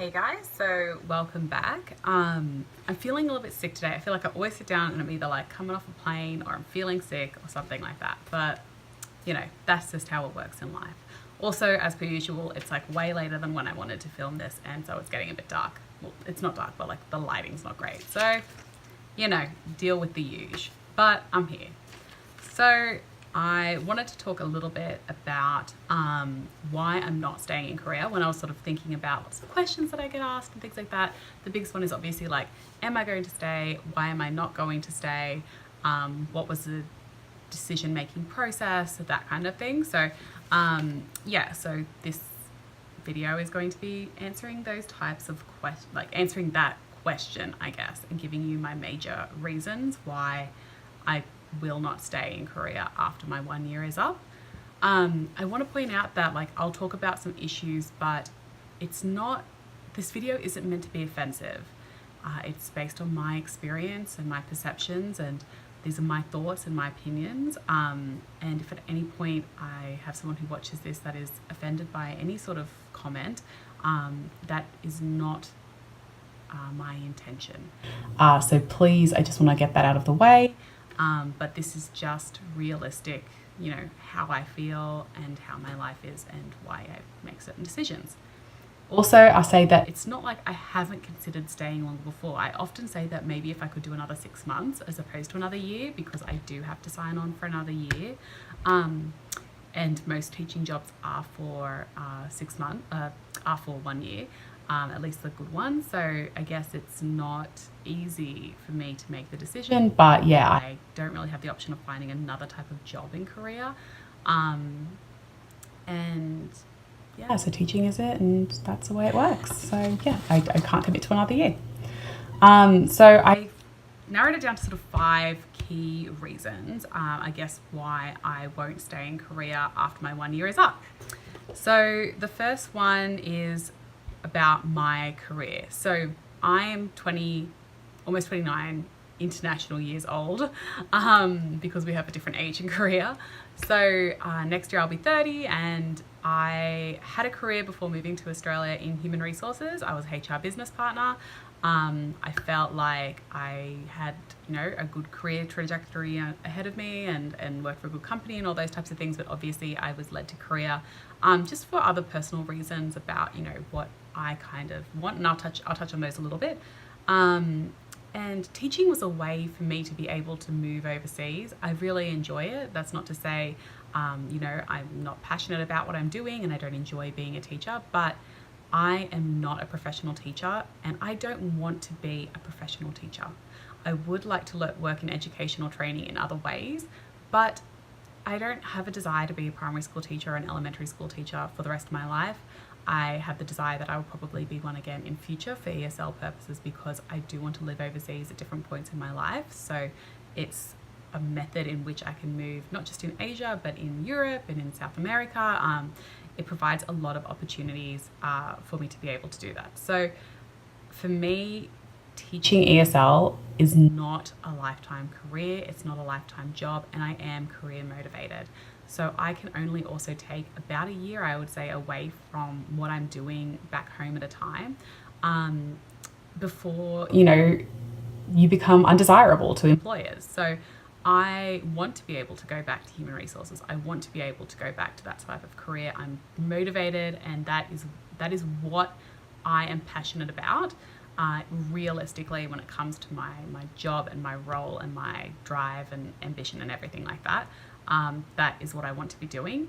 Hey guys, so welcome back. I'm feeling a little bit sick today. I feel like I always sit down and I'm either like coming off a plane or I'm feeling sick or something like that. But you know, that's just how it works in life. Also, as per usual, it's like way later than when I wanted to film this, and so it's getting a bit dark. Well, it's not dark, but like the lighting's not great. So, you know, deal with the usual. But I'm here. So I wanted to talk a little bit about why I'm not staying in Korea. When I was sort of thinking about lots of questions that I get asked and things like that, the biggest one is obviously like, am I going to stay? Why am I not going to stay? What was the decision-making process, that kind of thing. So yeah, so this video is going to be answering those types of questions, like answering that question, I guess, and giving you my major reasons why I will not stay in Korea after my 1 year is up. I want to point out that like I'll talk about some issues, but it's not, this video isn't meant to be offensive. It's based on my experience and my perceptions, and these are my thoughts and my opinions. And if at any point I have someone who watches this that is offended by any sort of comment, that is not my intention. So please, I just want to get that out of the way. But this is just realistic, you know, how I feel and how my life is and why I make certain decisions. Also, I say that it's not like I haven't considered staying longer before. I often say that maybe if I could do another 6 months as opposed to another year, because I do have to sign on for another year. And most teaching jobs are for 6 months, are for 1 year. At least the good ones. So I guess it's not easy for me to make the decision, but yeah, I don't really have the option of finding another type of job in Korea. And yeah, so teaching is it, and that's the way it works. So yeah, I can't commit to another year. So I narrowed it down to sort of 5 key reasons, I guess, why I won't stay in Korea after my 1 year is up. So the first one is about my career. So I am almost 29 international years old, because we have a different age in Korea. So next year I'll be 30, and I had a career before moving to Australia in human resources. I was HR business partner. I felt like I had, you know, a good career trajectory ahead of me, and worked for a good company and all those types of things. But obviously I was led to Korea just for other personal reasons about, you know, what I kind of want, and I'll touch on those a little bit. And teaching was a way for me to be able to move overseas. I really enjoy it. That's not to say, you know, I'm not passionate about what I'm doing and I don't enjoy being a teacher, but I am not a professional teacher, and I don't want to be a professional teacher. I would like to work in educational training in other ways, but I don't have a desire to be a primary school teacher or an elementary school teacher for the rest of my life. I have the desire that I will probably be one again in future for ESL purposes, because I do want to live overseas at different points in my life. So it's a method in which I can move not just in Asia, but in Europe and in South America. It provides a lot of opportunities for me to be able to do that. So for me, teaching ESL is not a lifetime career, it's not a lifetime job, and I am career motivated. So I can only also take about a year, I would say, away from what I'm doing back home at a time, before, you know, you become undesirable to employers. So I want to be able to go back to human resources. I want to be able to go back to that type of career. I'm motivated, and that is what I am passionate about. Realistically, when it comes to my job and my role and my drive and ambition and everything like that, that is what I want to be doing.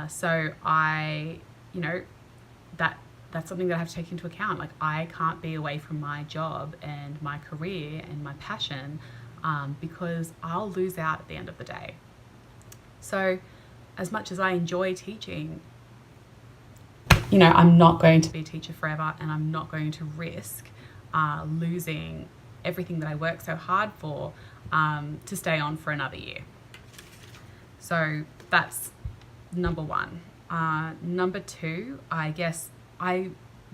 So I, you know, that's something that I have to take into account. Like, I can't be away from my job and my career and my passion, because I'll lose out at the end of the day. So as much as I enjoy teaching, you know, I'm not going to be a teacher forever, and I'm not going to risk losing everything that I work so hard for to stay on for another year. So that's number one. Number two, I guess I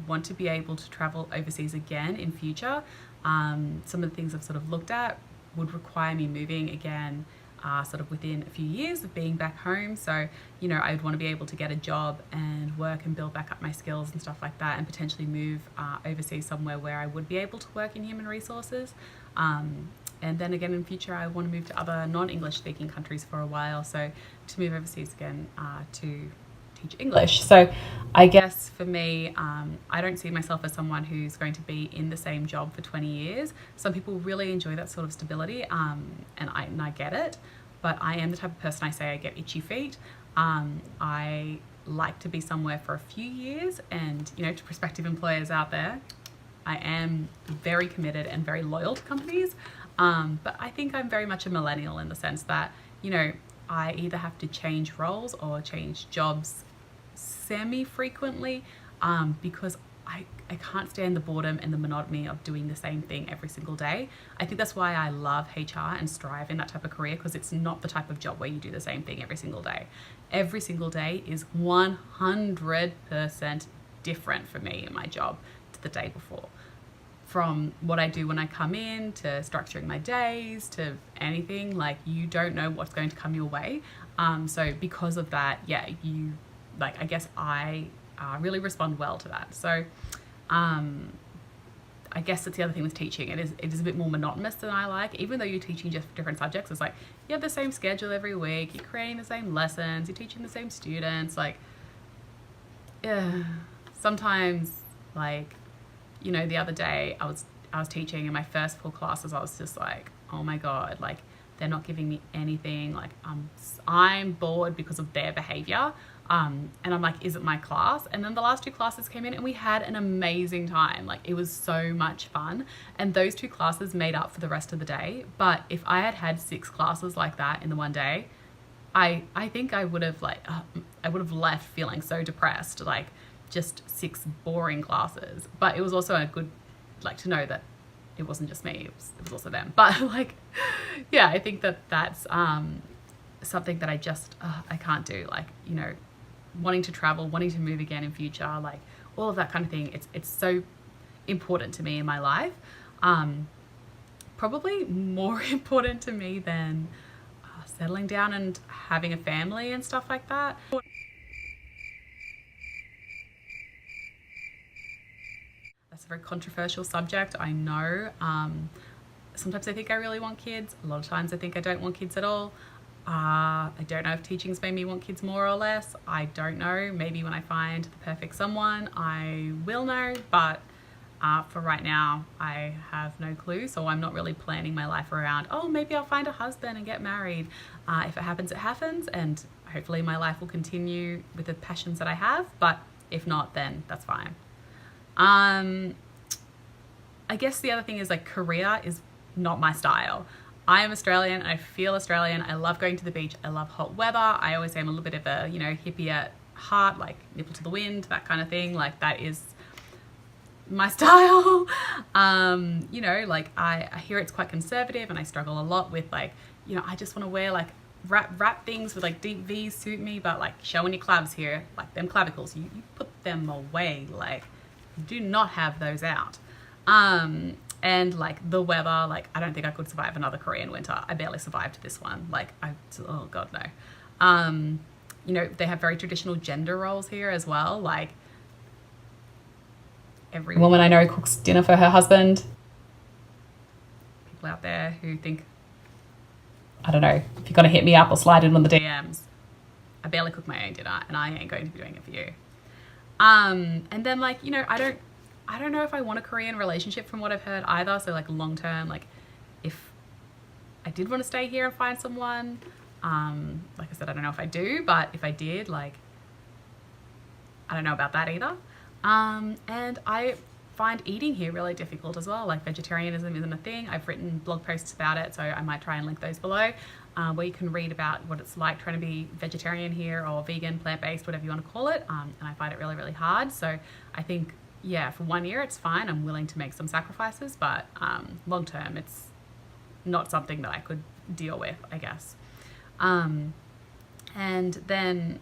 want to be able to travel overseas again in future. Some of the things I've sort of looked at would require me moving again sort of within a few years of being back home. So, you know, I'd want to be able to get a job and work and build back up my skills and stuff like that, and potentially move overseas somewhere where I would be able to work in human resources. And then again in future, I want to move to other non-English speaking countries for a while. So to move overseas again to teach English. So I guess for me, I don't see myself as someone who's going to be in the same job for 20 years. Some people really enjoy that sort of stability, and I get it, but I am the type of person, I say I get itchy feet. I like to be somewhere for a few years, and, you know, to prospective employers out there, I am very committed and very loyal to companies. But I think I'm very much a millennial in the sense that, you know, I either have to change roles or change jobs semi-frequently, because I can't stand the boredom and the monotony of doing the same thing every single day. I think that's why I love HR and strive in that type of career, because it's not the type of job where you do the same thing every single day. Every single day is 100% different for me in my job to the day before. From what I do when I come in, to structuring my days, to anything, like, you don't know what's going to come your way. So because of that, yeah, I guess I really respond well to that. So I guess that's the other thing with teaching. It is a bit more monotonous than I like. Even though you're teaching just different subjects, it's like you have the same schedule every week, you're creating the same lessons, you're teaching the same students. Like, yeah, sometimes, like, you know, the other day I was teaching in my first 4 classes. I was just like, oh my God, like, they're not giving me anything. Like, I'm bored because of their behavior. And I'm like, is it my class? And then the last 2 classes came in and we had an amazing time. Like, it was so much fun. And those 2 classes made up for the rest of the day. But if I had had 6 classes like that in the one day, I think I would have left feeling so depressed, like, just 6 boring classes. But it was also a good, like, to know that it wasn't just me, it was also them. But, like, yeah, I think that's something that I just I can't do. Like, you know, wanting to travel, wanting to move again in future, like, all of that kind of thing, it's so important to me in my life. Probably more important to me than settling down and having a family and stuff like that. That's a very controversial subject, I know. Sometimes I think I really want kids. A lot of times I think I don't want kids at all. I don't know if teaching's made me want kids more or less. I don't know. Maybe when I find the perfect someone, I will know. But for right now, I have no clue. So I'm not really planning my life around, oh, maybe I'll find a husband and get married. If it happens, it happens. And hopefully my life will continue with the passions that I have. But if not, then that's fine. I guess the other thing is, like, career is not my style. I am Australian. I feel Australian. I love going to the beach. I love hot weather. I always say I'm a little bit of a, you know, hippie at heart, like nipple to the wind, that kind of thing. Like, that is my style. You know, like, I hear it's quite conservative, and I struggle a lot with, like, you know, I just want to wear, like, wrap things with, like, deep V's suit me, but, like, showing your clavs here, like, them clavicles, you put them away. Like, do not have those out. And, like, the weather, like, I don't think I could survive another Korean winter. I barely survived this one. Like, oh God, no. You know, they have very traditional gender roles here as well. Like, every woman I know cooks dinner for her husband. People out there who think, I don't know, if you're going to hit me up or slide in on the DMs, I barely cook my own dinner, and I ain't going to be doing it for you. And then, like, you know, I don't know if I want a Korean relationship from what I've heard either. So, like, long term, like, if I did want to stay here and find someone, like I said, I don't know if I do, but if I did, like, I don't know about that either. And I find eating here really difficult as well. Like, vegetarianism isn't a thing. I've written blog posts about it, so I might try and link those below, where you can read about what it's like trying to be vegetarian here, or vegan, plant-based, whatever you want to call it. And I find it really, really hard. So I think, yeah, for 1 year, it's fine. I'm willing to make some sacrifices, but long term, it's not something that I could deal with, I guess. And then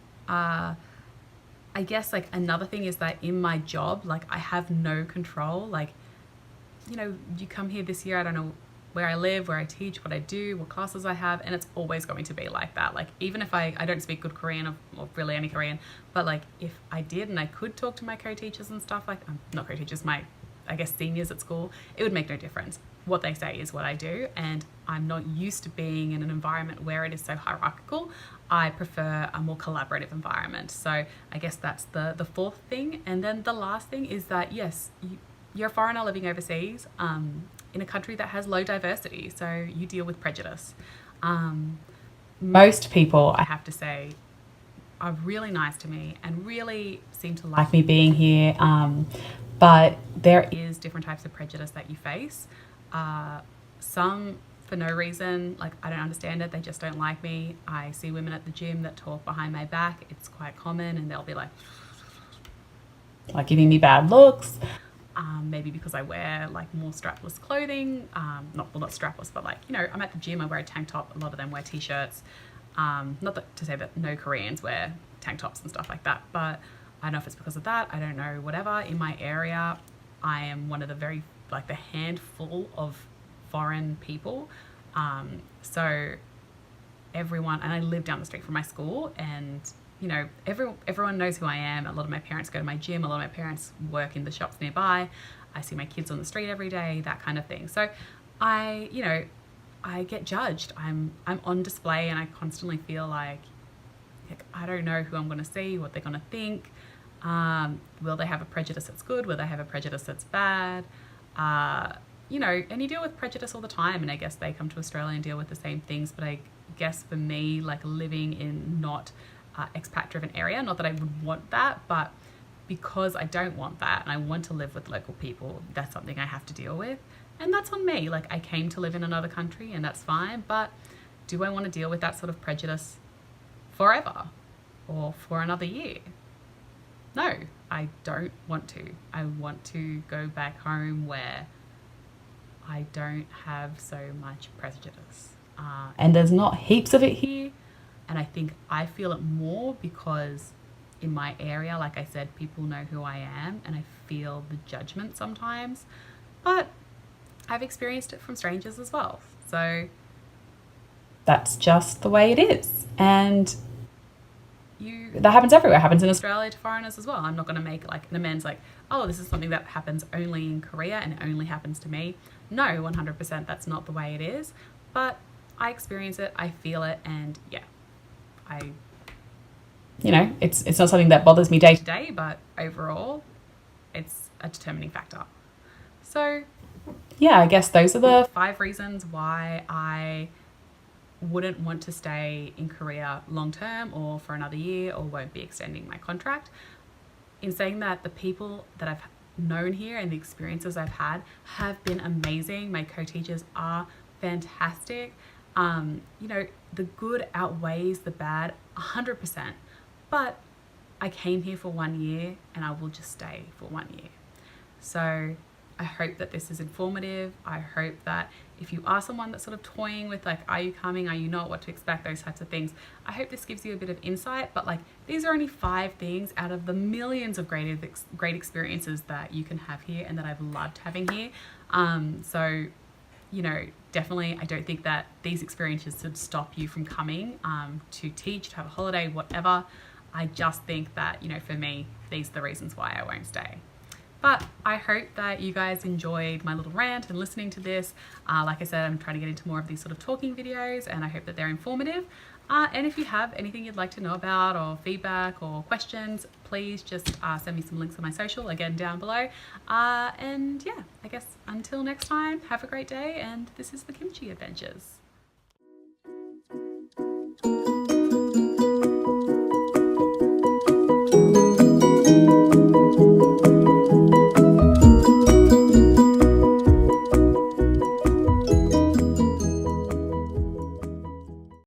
I guess, like, another thing is that in my job, like, I have no control. Like, you know, you come here this year, I don't know where I live, where I teach, what I do, what classes I have, and it's always going to be like that. Like, even if I don't speak good Korean or really any Korean, but like if I did and I could talk to my co-teachers and stuff, like not co-teachers, my, I guess, seniors at school, it would make no difference. What they say is what I do, and I'm not used to being in an environment where it is so hierarchical. I prefer a more collaborative environment. So I guess that's the fourth thing. And then the last thing is that, yes, you're a foreigner living overseas, in a country that has low diversity, so you deal with prejudice. Most people, I have to say, are really nice to me and really seem to like me being here, but there is different types of prejudice that you face. Some for no reason, like I don't understand it, they just don't like me. I see women at the gym that talk behind my back, it's quite common, and they'll be like giving me bad looks. Maybe because I wear like more strapless clothing, not strapless, but like, you know, I'm at the gym, I wear a tank top, a lot of them wear t-shirts. Not that to say that no Koreans wear tank tops and stuff like that, but I don't know if it's because of that, I don't know, whatever. In my area, I am one of the the handful of foreign people. So everyone, and I live down the street from my school, and you know, everyone knows who I am. A lot of my parents go to my gym, a lot of my parents work in the shops nearby. I see my kids on the street every day, that kind of thing. So I get judged. I'm on display, and I constantly feel like I don't know who I'm going to see, what they're going to think. Will they have a prejudice that's good? Will they have a prejudice that's bad? You know, and you deal with prejudice all the time, and I guess they come to Australia and deal with the same things. But I guess for me, like living in not expat-driven area, not that I would want that, but because I don't want that and I want to live with local people, that's something I have to deal with, and that's on me. Like, I came to live in another country, and that's fine, but do I want to deal with that sort of prejudice forever or for another year? No, I don't want to. I want to go back home where I don't have so much prejudice. And there's not heaps of it here. And I think I feel it more because in my area, like I said, people know who I am, and I feel the judgment sometimes. But I've experienced it from strangers as well. So that's just the way it is. And that happens everywhere. It happens in Australia to foreigners as well. I'm not going to make like an amends like, oh, this is something that happens only in Korea and it only happens to me. No, 100% that's not the way it is. But I experience it, I feel it, and yeah, it's not something that bothers me day to day, but overall, it's a determining factor. So yeah, I guess those are the 5 reasons why I wouldn't want to stay in Korea long term or for another year, or won't be extending my contract. In saying that, the people that I've known here and the experiences I've had have been amazing. My co-teachers are fantastic. The good outweighs the bad 100%. But I came here for 1 year, and I will just stay for 1 year. So I hope that this is informative. I hope that if you are someone that's sort of toying with like, are you coming, are you not, what to expect, those types of things, I hope this gives you a bit of insight. But like, these are only 5 things out of the millions of great experiences that you can have here and that I've loved having here. So, definitely, I don't think that these experiences should stop you from coming to teach, to have a holiday, whatever. I just think that, for me, these are the reasons why I won't stay. But I hope that you guys enjoyed my little rant and listening to this. Like I said, I'm trying to get into more of these sort of talking videos, and I hope that they're informative. And if you have anything you'd like to know about, or feedback or questions, please just send me some links on my social, again, down below. And yeah, I guess until next time, have a great day, and this is the Kimchi Adventures.